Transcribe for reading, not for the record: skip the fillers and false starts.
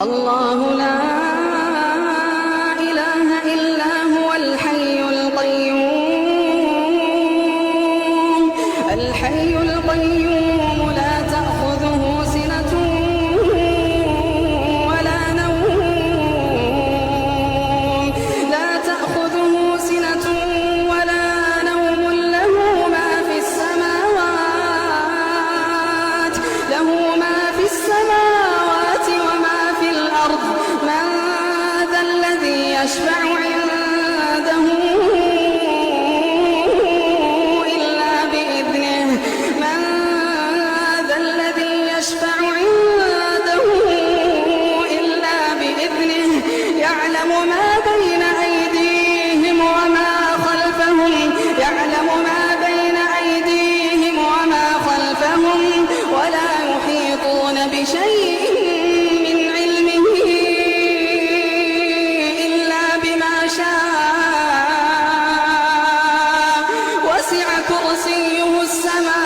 الله لا إله إلا هو الحي القيوم الحي القيوم لا تأخذه سنة ولا نوم لا تأخذه سنة ولا نوم له ما في السماوات وما في الأرض من ذا الذي يشفع عنده إلا بإذنه من ذا الذي يشفع عنده إلا بإذنه يعلم ما بين أيديهم وما خلفهم ولا يحيطون بشيء من علمه إلا بما شاء وسع كرسيه السماوات